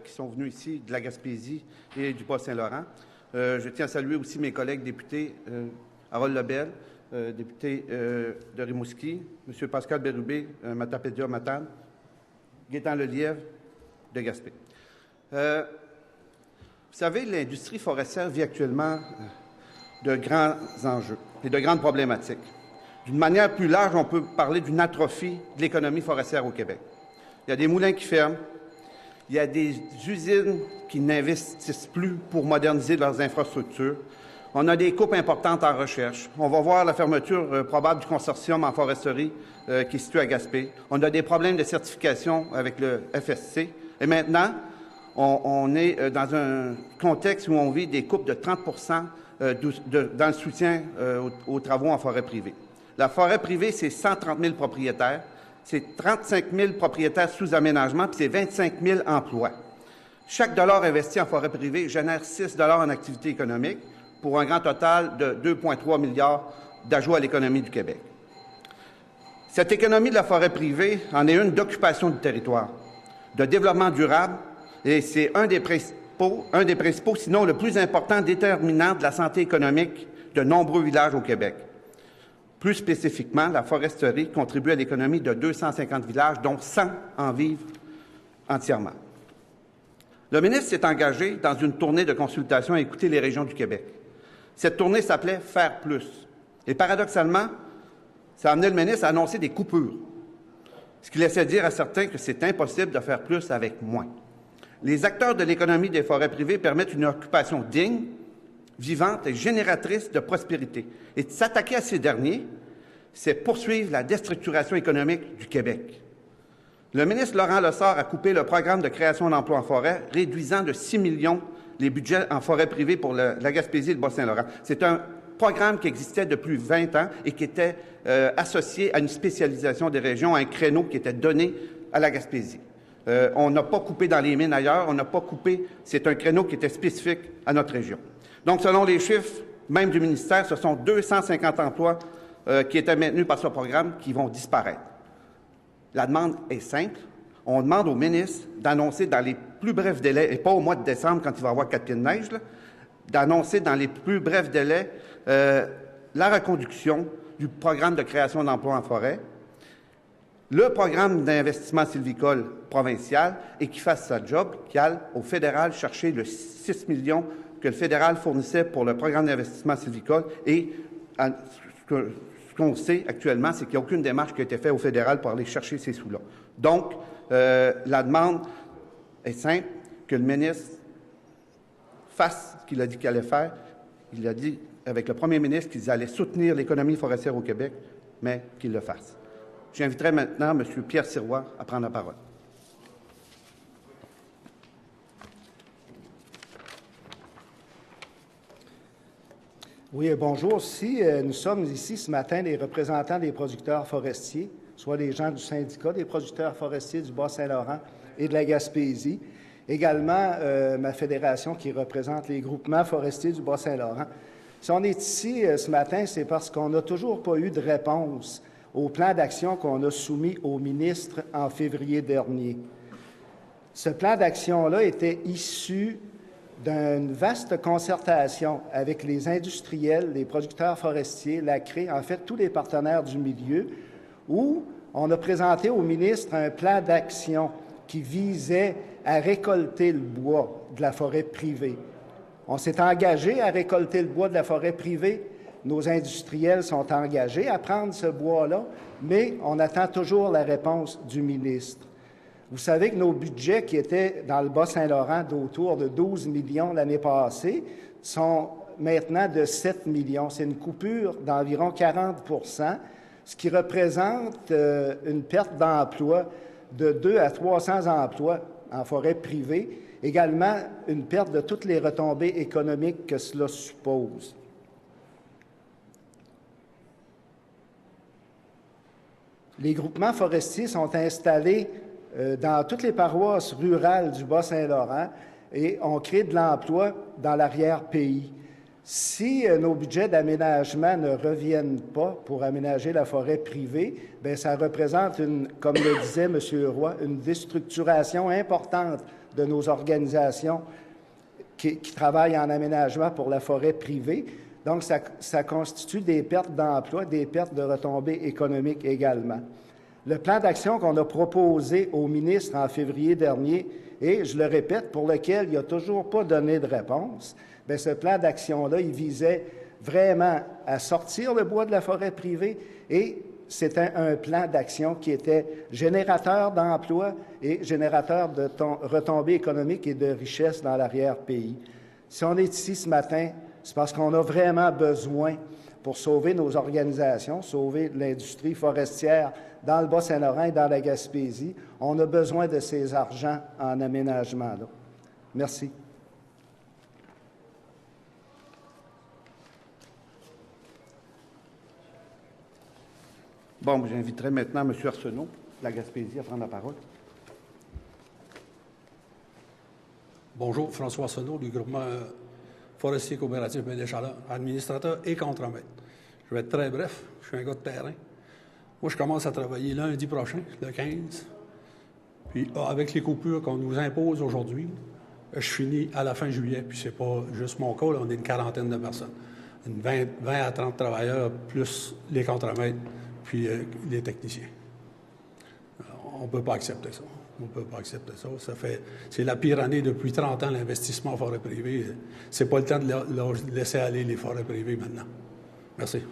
Qui sont venus ici de la Gaspésie et du Bas-Saint-Laurent. Je tiens à saluer aussi mes collègues députés, Harold Lebel, député de Rimouski, M. Pascal Bérubé, Matapédia-Matane, Gaétan Lelièvre de Gaspé. Vous savez, l'industrie forestière vit actuellement de grands enjeux et de grandes problématiques. D'une manière plus large, on peut parler d'une atrophie de l'économie forestière au Québec. Il y a des moulins qui ferment. Il y a des usines qui n'investissent plus pour moderniser leurs infrastructures. On a des coupes importantes en recherche. On va voir la fermeture probable du consortium en foresterie qui est situé à Gaspé. On a des problèmes de certification avec le FSC. Et maintenant, on est dans un contexte où on vit des coupes de 30 dans le soutien aux travaux en forêt privée. La forêt privée, c'est 130 000 propriétaires. C'est 35 000 propriétaires sous aménagement, puis c'est 25 000 emplois. Chaque dollar investi en forêt privée génère 6 en activité économique pour un grand total de 2,3 milliards d'ajouts à l'économie du Québec. Cette économie de la forêt privée en est une d'occupation du territoire, de développement durable, et c'est un des principaux, sinon le plus important déterminant de la santé économique de nombreux villages au Québec. Plus spécifiquement, la foresterie contribue à l'économie de 250 villages, dont 100 en vivent entièrement. Le ministre s'est engagé dans une tournée de consultation à écouter les régions du Québec. Cette tournée s'appelait « Faire plus ». Et paradoxalement, ça a amené le ministre à annoncer des coupures, ce qui laissait dire à certains que c'est impossible de faire plus avec moins. Les acteurs de l'économie des forêts privées permettent une occupation digne, vivante et génératrice de prospérité. Et de s'attaquer à ces derniers, c'est poursuivre la déstructuration économique du Québec. Le ministre Laurent Lessard a coupé le programme de création d'emplois en forêt, réduisant de 6 millions les budgets en forêt privée pour la Gaspésie et le Bas-Saint-Laurent. C'est un programme qui existait depuis 20 ans et qui était associé à une spécialisation des régions, à un créneau qui était donné à la Gaspésie. On n'a pas coupé dans les mines ailleurs, on n'a pas coupé, c'est un créneau qui était spécifique à notre région. Donc, selon les chiffres même du ministère, ce sont 250 emplois qui étaient maintenus par ce programme qui vont disparaître. La demande est simple. On demande au ministre d'annoncer dans les plus brefs délais, et pas au mois de décembre quand il va y avoir 4 pieds de neige, d'annoncer dans les plus brefs délais la reconduction du programme de création d'emplois en forêt, le programme d'investissement sylvicole provincial et qu'il fasse sa job, qu'il aille au fédéral chercher le 6 millions que le fédéral fournissait pour le programme d'investissement sylvicole et ce qu'on sait actuellement, c'est qu'il n'y a aucune démarche qui a été faite au fédéral pour aller chercher ces sous-là. Donc, la demande est simple, que le ministre fasse ce qu'il a dit qu'il allait faire. Il a dit avec le premier ministre qu'ils allaient soutenir l'économie forestière au Québec, mais qu'il le fasse. J'inviterai maintenant M. Pierre Sirois à prendre la parole. Oui, bonjour. Nous sommes ici ce matin les représentants des producteurs forestiers, soit les gens du syndicat des producteurs forestiers du Bas-Saint-Laurent et de la Gaspésie. Également, ma fédération qui représente les groupements forestiers du Bas-Saint-Laurent. Si on est ici ce matin, c'est parce qu'on n'a toujours pas eu de réponse au plan d'action qu'on a soumis au ministre en février dernier. Ce plan d'action-là était issu d'une vaste concertation avec les industriels, les producteurs forestiers, la CRE, en fait tous les partenaires du milieu, où on a présenté au ministre un plan d'action qui visait à récolter le bois de la forêt privée. On s'est engagé à récolter le bois de la forêt privée. Nos industriels sont engagés à prendre ce bois-là, mais on attend toujours la réponse du ministre. Vous savez que nos budgets qui étaient dans le Bas-Saint-Laurent d'autour de 12 millions l'année passée sont maintenant de 7 millions. C'est une coupure d'environ 40 %, ce qui représente une perte d'emploi de 200 à 300 emplois en forêt privée, également une perte de toutes les retombées économiques que cela suppose. Les groupements forestiers sont installés dans toutes les paroisses rurales du Bas-Saint-Laurent et on crée de l'emploi dans l'arrière-pays. Si nos budgets d'aménagement ne reviennent pas pour aménager la forêt privée, bien, ça représente, comme le disait M. Roy, une déstructuration importante de nos organisations qui travaillent en aménagement pour la forêt privée. Donc, ça constitue des pertes d'emplois, des pertes de retombées économiques également. Le plan d'action qu'on a proposé au ministre en février dernier, et je le répète, pour lequel il n'a toujours pas donné de réponse, bien, ce plan d'action-là, il visait vraiment à sortir le bois de la forêt privée et c'était un plan d'action qui était générateur d'emplois et générateur de retombées économiques et de richesses dans l'arrière-pays. Si on est ici ce matin, c'est parce qu'on a vraiment besoin, pour sauver nos organisations, sauver l'industrie forestière dans le Bas-Saint-Laurent et dans la Gaspésie, on a besoin de ces argents en aménagement-là. Merci. Bon, j'inviterai maintenant M. Arsenault, de la Gaspésie, à prendre la parole. Bonjour, François Arsenault, du groupement forestier coopératif Baie-des-Chaleurs, administrateur et contremaître. Je vais être très bref, je suis un gars de terrain. Moi, je commence à travailler lundi prochain, le 15. Puis, avec les coupures qu'on nous impose aujourd'hui, je finis à la fin juillet. Puis, c'est pas juste mon cas, là, on est une quarantaine de personnes. 20 à 30 travailleurs, plus les contremaîtres, puis les techniciens. On ne peut pas accepter ça. On ne peut pas accepter ça. C'est la pire année depuis 30 ans, l'investissement en forêt privée. C'est pas le temps de laisser aller les forêts privées maintenant. Merci.